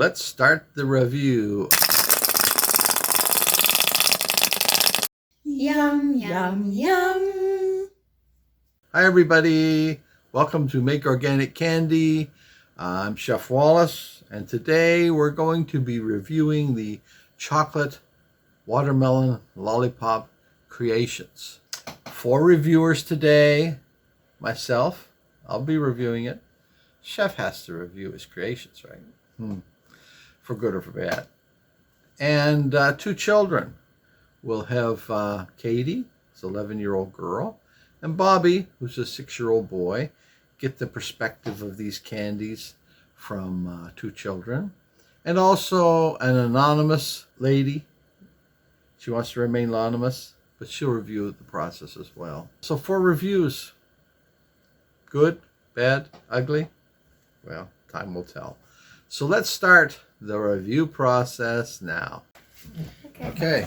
Let's start the review. Yum, yum, yum. Hi, everybody. Welcome to Make Organic Candy. I'm Chef Wallace, and today we're going to be reviewing the chocolate watermelon lollipop creations. 4 reviewers today. Myself, I'll be reviewing it. Chef has to review his creations, right? For good or for bad. And 2 children. We'll have Katie, who's an 11-year-old girl, and Bobby, who's a 6-year-old boy, get the perspective of these candies from 2 children. And also an anonymous lady. She wants to remain anonymous, but she'll review the process as well. So 4 reviews. Good, bad, ugly? Well, time will tell. So let's start the review process now. Okay.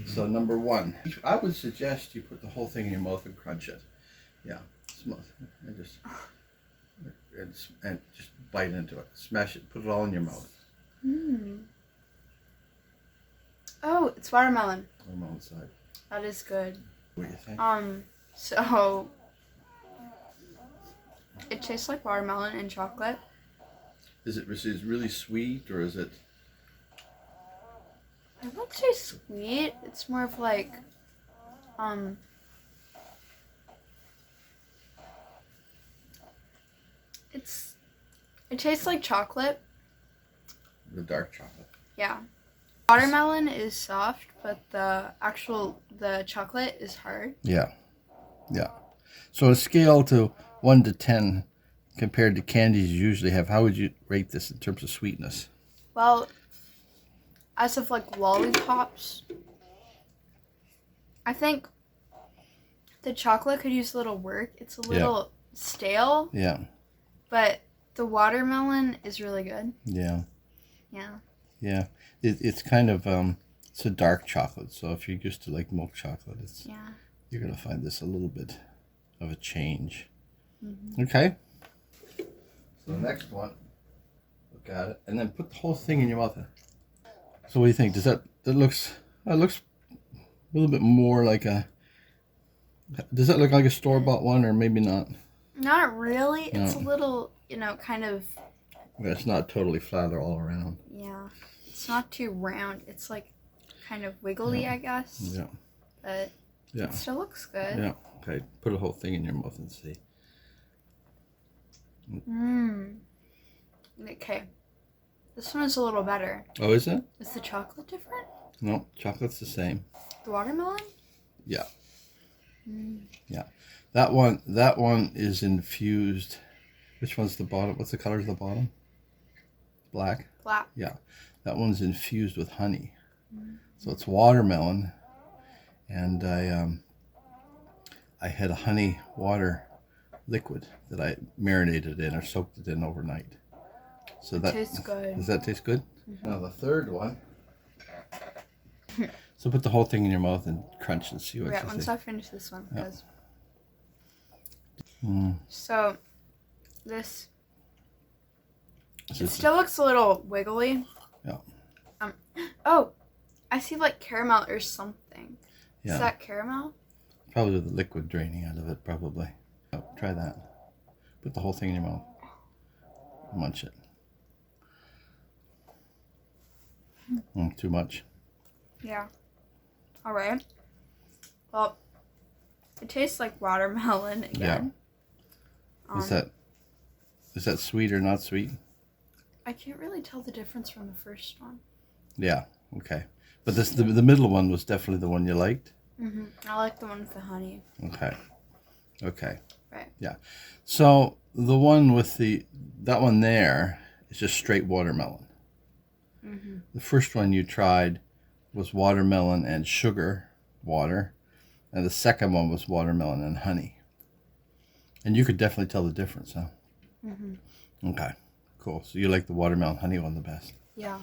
So number 1, I would suggest you put the whole thing in your mouth and crunch it. Yeah, and just bite into it. Smash it. Put it all in your mouth. Oh, it's watermelon. Watermelon side. That is good. What do you think? So it tastes like watermelon and chocolate. Is it really sweet, or is it? I wouldn't say sweet. It's more of like, it tastes like chocolate. The dark chocolate. Yeah. Watermelon is soft, but the chocolate is hard. Yeah. Yeah. So a scale to 1 to 10 compared to candies you usually have, how would you rate this in terms of sweetness? Well, as of like lollipops, I think the chocolate could use a little work. It's a little stale. Yeah. But the watermelon is really good. Yeah. Yeah. Yeah. It's kind of it's a dark chocolate. So if you're used to like milk chocolate, you're gonna find this a little bit of a change. Okay. So the next one, look at it, and then put the whole thing in your mouth. So what do you think? That looks a little bit more like a. Does that look like a store-bought one, or maybe not? Not really. No. It's a little, kind of. Yeah, it's not totally flat all around. Yeah, it's not too round. It's like kind of wiggly, I guess. Yeah. But it still looks good. Yeah. Okay. Put a whole thing in your mouth and see. Okay. This one is a little better. Oh, is it? Is the chocolate different? No, chocolate's the same. The watermelon? Yeah. Yeah. That one is infused. Which one's the bottom? What's the color of the bottom? Black? Black. Yeah. That one's infused with honey. So it's watermelon. And I had a honey water liquid that I marinated in or soaked it in overnight. So that tastes good. Does that taste good? Now the third one. So put the whole thing in your mouth and crunch and see what you Once think. I finish this one, because so this it still looks a little wiggly. Yeah. Oh, I see like caramel or something. Yeah. Is that caramel? Probably the liquid draining out of it, probably. Oh, try that. Put the whole thing in your mouth. Munch it. Too much. Yeah. All right. Well, it tastes like watermelon again. Yeah. Is that sweet or not sweet? I can't really tell the difference from the first one. Yeah. Okay. But the middle one was definitely the one you liked. I like the one with the honey. Okay. Okay. Right. Yeah. So the one with that one there is just straight watermelon. The first one you tried was watermelon and sugar water, and the second one was watermelon and honey. And you could definitely tell the difference, huh? Okay. Cool. So you like the watermelon honey one the best. Yeah.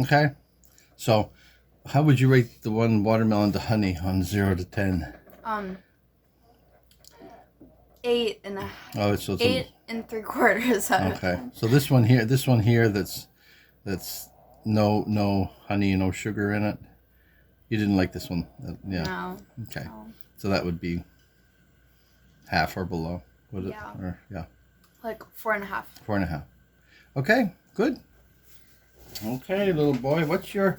Okay. So how would you rate the one watermelon to honey on 0 to 10? 8 and a Oh, it's 8 and 3/4 out of okay. 10. So this one here that's that's no honey, no sugar in it. You didn't like this one, yeah? No. Okay, No. so that would be half or below, would it? Yeah. Or yeah, Like 4.5. 4.5. Okay, good. Okay, little boy, what's your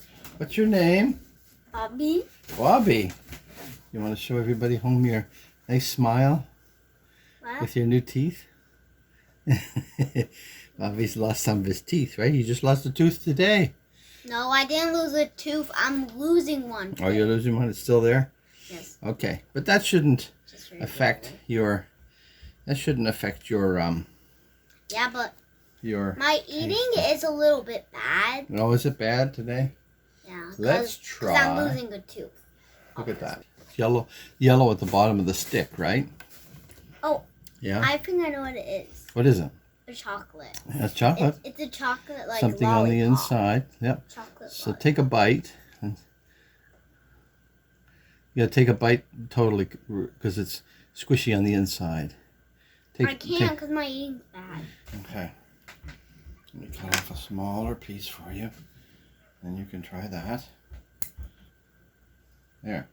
name? Bobby. Bobby. You want to show everybody home your nice smile What? with your new teeth? Bobby's lost some of his teeth, right? He just lost a tooth today. No, I didn't lose a tooth. I'm losing one. Oh, you're losing one? It's still there? Yes. Okay, but that shouldn't Just very affect barely. your. That shouldn't affect your Yeah, but your. my eating is a little bit bad. Oh, is it bad today? Yeah. Let's 'cause try. I'm losing a tooth. Look at that. It's yellow at the bottom of the stick, right? Oh. Yeah. I think I know what it is. What is it? A chocolate. That's chocolate. It's a chocolate like Something on the lollipop. inside. Yep. Chocolate. So take a bite. And you gotta take a bite totally because it's squishy on the inside. I can't because my eating's bad. Okay. Let me cut off a smaller piece for you. And you can try that. There.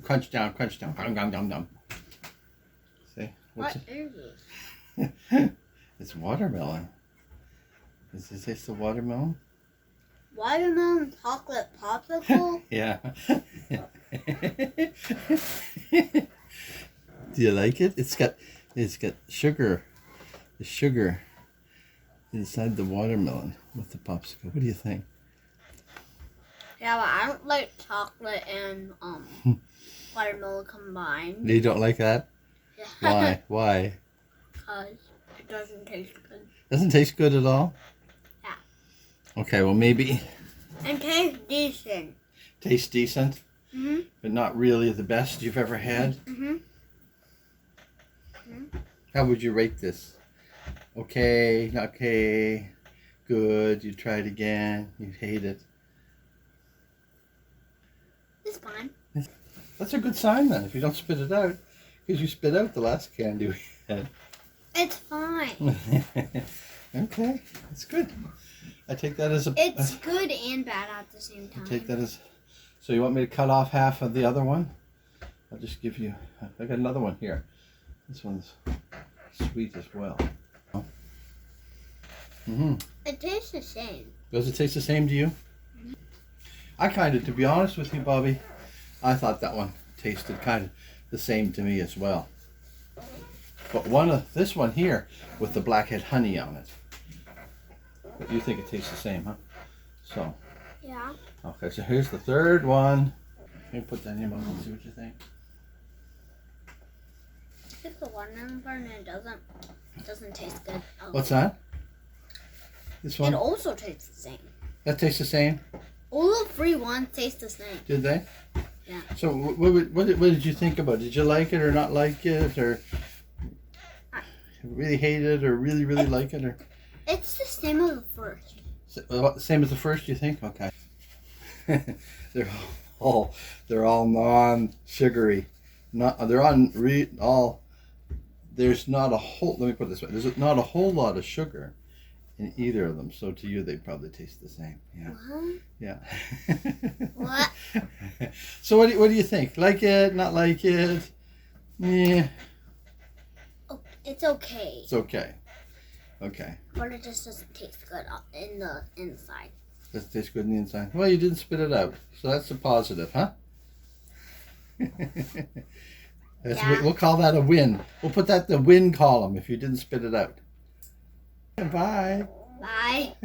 Crunch down, crunch down. Dum, dum, dum, dum. See? What What's is it? It's watermelon. Does it taste of watermelon? Watermelon chocolate popsicle? Yeah. Do you like it? It's got sugar. The sugar inside the watermelon with the popsicle. What do you think? Yeah, but I don't like chocolate and watermelon combined. You don't like that? Yeah. Why? Why? Because it doesn't taste good. Doesn't taste good at all? Yeah. Okay, well maybe And tastes decent. tastes decent, Mhm. but not really the best you've ever had. Mhm. How would you rate this? Okay, okay, good, you try it again, you hate it. It's fine. That's a good sign then, if you don't spit it out. Because you spit out the last candy we had. It's fine. Okay, that's good. I take that as a... It's good and bad at the same time. I take that as... So you want me to cut off half of the other one? I'll just give you... I got another one here. This one's sweet as well. Mm-hmm. It tastes the same. Does it taste the same to you? I kind of, to be honest with you, Bobby, I thought that one tasted kind of the same to me as well. But this one here with the blackhead honey on it. But you think it tastes the same, huh? So, Yeah. okay, so here's the third one. Let me put that in your mouth and see what you think. I think the watermelon part and it doesn't taste good. Oh. What's that? This It one? also tastes the same. That tastes the same? All the free ones taste the same. Did they? Yeah. So what did you think about it? Did you like it or not like it? Or really hate it or really like it? Or It's the same as the first. same as the first, you think? Okay. they're all non-sugary. There's not a whole, let me put it this way, there's not a whole lot of sugar in either of them. So to you, they probably taste the same. Yeah. What? Yeah. What? So what do you think? Like it? Not like it? Yeah. Oh, it's okay. It's okay. Okay. But it just doesn't taste good in the inside. Does it taste good on the inside? Well, you didn't spit it out, so that's a positive, huh? Yeah. We'll call that a win. We'll put that in the win column if you didn't spit it out. Bye. Bye.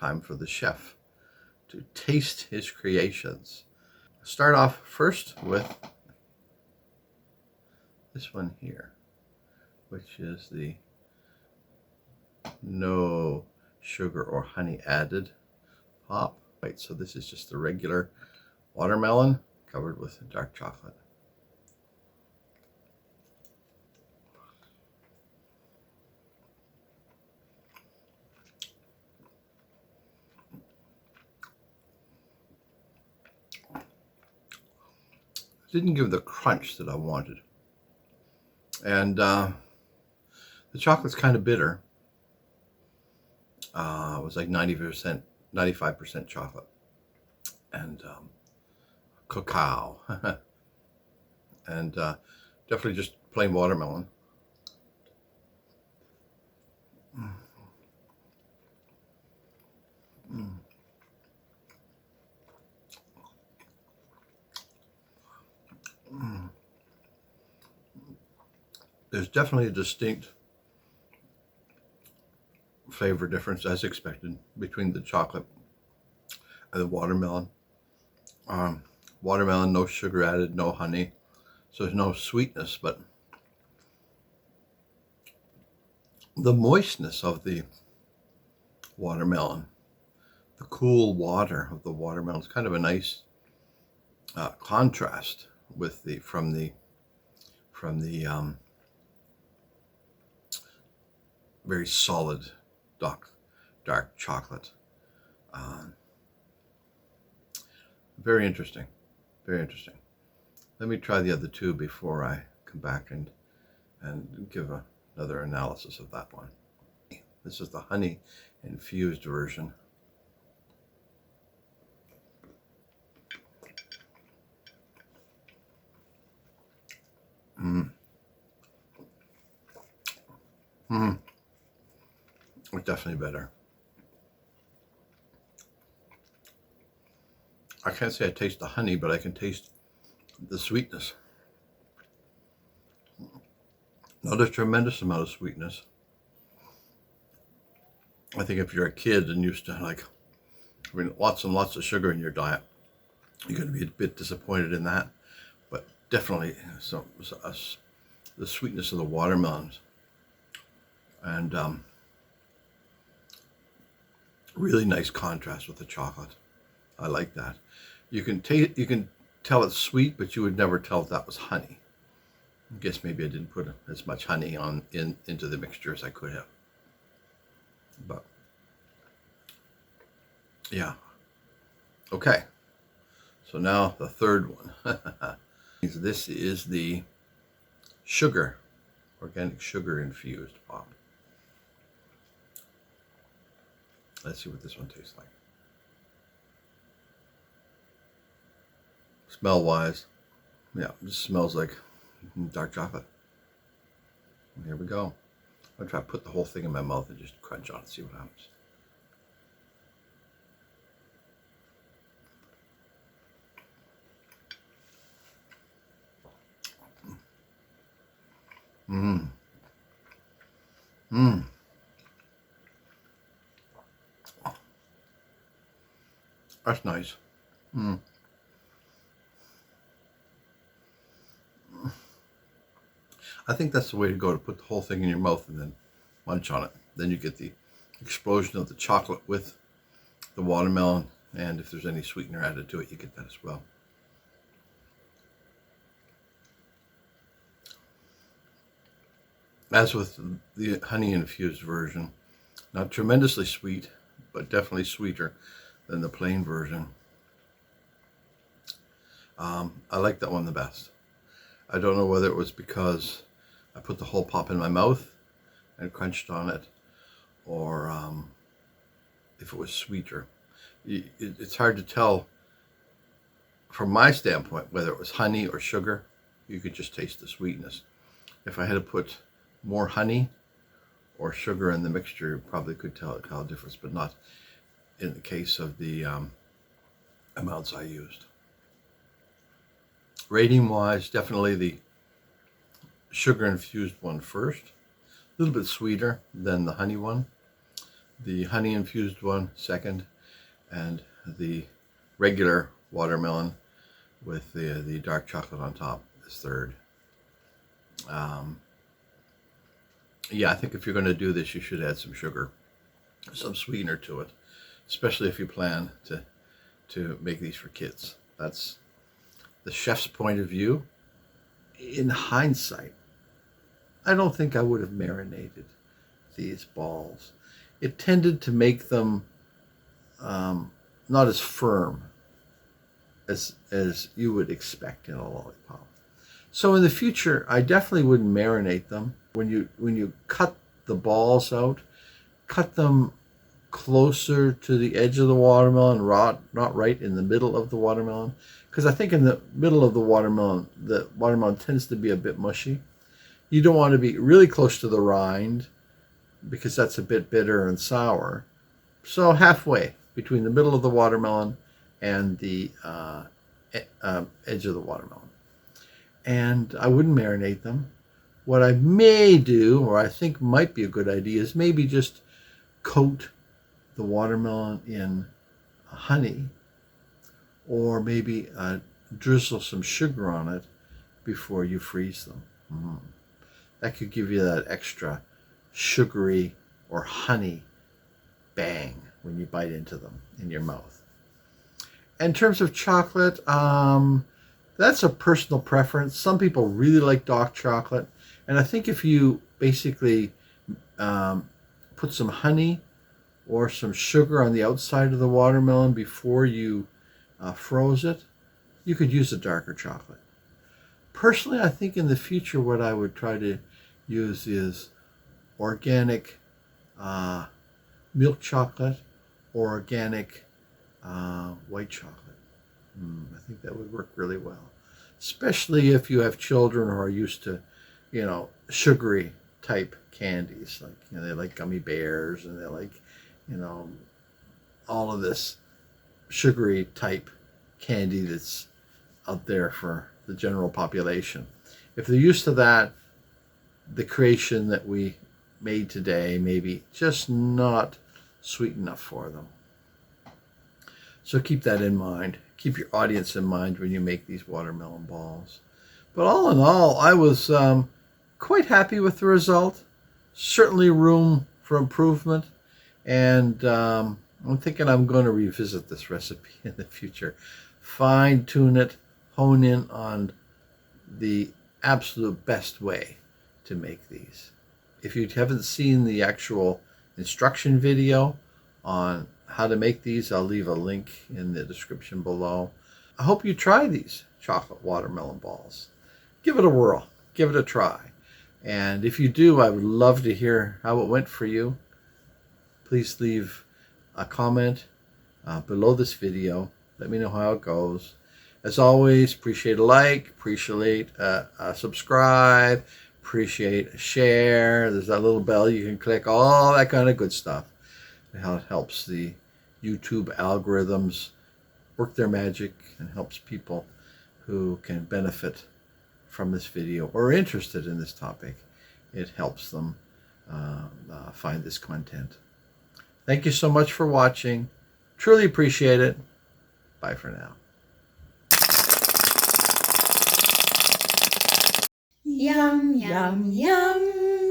time for the chef to taste his creations. Start off first with this one here, which is the no sugar or honey added pop. Right, so this is just the regular watermelon covered with dark chocolate. Didn't give the crunch that I wanted. And the chocolate's kind of bitter. It was like 90%, 95% chocolate. And cacao. And definitely just plain watermelon. Mm. Mm. Mm. There's definitely a distinct flavor difference, as expected, between the chocolate and the watermelon. Watermelon, no sugar added, no honey, so there's no sweetness, but the moistness of the watermelon, the cool water of the watermelon, is kind of a nice contrast with the from the very solid dark chocolate. Very interesting, very interesting. Let me try the other two before I come back and give another analysis of that one. This is the honey infused version. It's definitely better. I can't say I taste the honey, but I can taste the sweetness. Not a tremendous amount of sweetness. I think if you're a kid and used to like having lots and lots of sugar in your diet, you're going to be a bit disappointed in that. But definitely the sweetness of the watermelons and really nice contrast with the chocolate. I like that. You can tell it's sweet, but you would never tell if that was honey. I guess maybe I didn't put as much honey into the mixture as I could have. But yeah. Okay. So now the third one. This is the sugar, organic sugar infused pop. Let's see what this one tastes like. Smell wise, yeah, it just smells like dark chocolate. Here we go. I'm gonna try to put the whole thing in my mouth and just crunch on it, see what happens. Mmm. Mmm. That's nice. Mmm. I think that's the way to go, to put the whole thing in your mouth and then munch on it. Then you get the explosion of the chocolate with the watermelon, and if there's any sweetener added to it, you get that as well. As with the honey infused version, not tremendously sweet, but definitely sweeter than the plain version. I like that one the best. I don't know whether it was because I put the whole pop in my mouth and crunched on it, or if it was sweeter. It's hard to tell from my standpoint whether it was honey or sugar. You could just taste the sweetness. If I had to put more honey or sugar in the mixture, you probably could tell a difference, but not in the case of the amounts I used. Rating wise, definitely the sugar infused one first. A little bit sweeter than the honey one. the honey infused one second, and the regular watermelon with the dark chocolate on top is third. Yeah, I think if you're going to do this, you should add some sugar, some sweetener to it, especially if you plan to make these for kids. That's the chef's point of view. In hindsight, I don't think I would have marinated these balls. It tended to make them not as firm as you would expect in a lollipop. So in the future, I definitely wouldn't marinate them. When you cut the balls out, cut them closer to the edge of the watermelon, not right in the middle of the watermelon, because I think in the middle of the watermelon tends to be a bit mushy. You don't want to be really close to the rind because that's a bit bitter and sour. So halfway between the middle of the watermelon and the edge of the watermelon. And I wouldn't marinate them. What I may do, or I think might be a good idea, is maybe just coat the watermelon in honey, or maybe drizzle some sugar on it before you freeze them. That could give you that extra sugary or honey bang when you bite into them in your mouth. In terms of chocolate, that's a personal preference. Some people really like dark chocolate, and I think if you basically put some honey or some sugar on the outside of the watermelon before you froze it, you could use a darker chocolate. Personally, I think in the future what I would try to use is organic milk chocolate or organic white chocolate. I think that would work really well, especially if you have children who are used to, sugary type candies. Like, they like gummy bears, and they like, all of this sugary type candy that's out there for the general population. If they're used to that, the creation that we made today may be just not sweet enough for them. So keep that in mind. Keep your audience in mind when you make these watermelon balls. But all in all, I was quite happy with the result. Certainly room for improvement. And I'm thinking I'm going to revisit this recipe in the future. Fine tune it, hone in on the absolute best way to make these. If you haven't seen the actual instruction video on how to make these, I'll leave a link in the description below. I hope you try these chocolate watermelon balls. Give it a whirl, give it a try. And if you do, I would love to hear how it went for you. Please leave a comment below this video. Let me know how it goes. As always, appreciate a like, appreciate a subscribe, appreciate a share. There's that little bell you can click, all that kind of good stuff. It helps the YouTube algorithms work their magic and helps people who can benefit from this video or are interested in this topic. It helps them find this content. Thank you so much for watching. Truly appreciate it. Bye for now. Yum, yum, yum.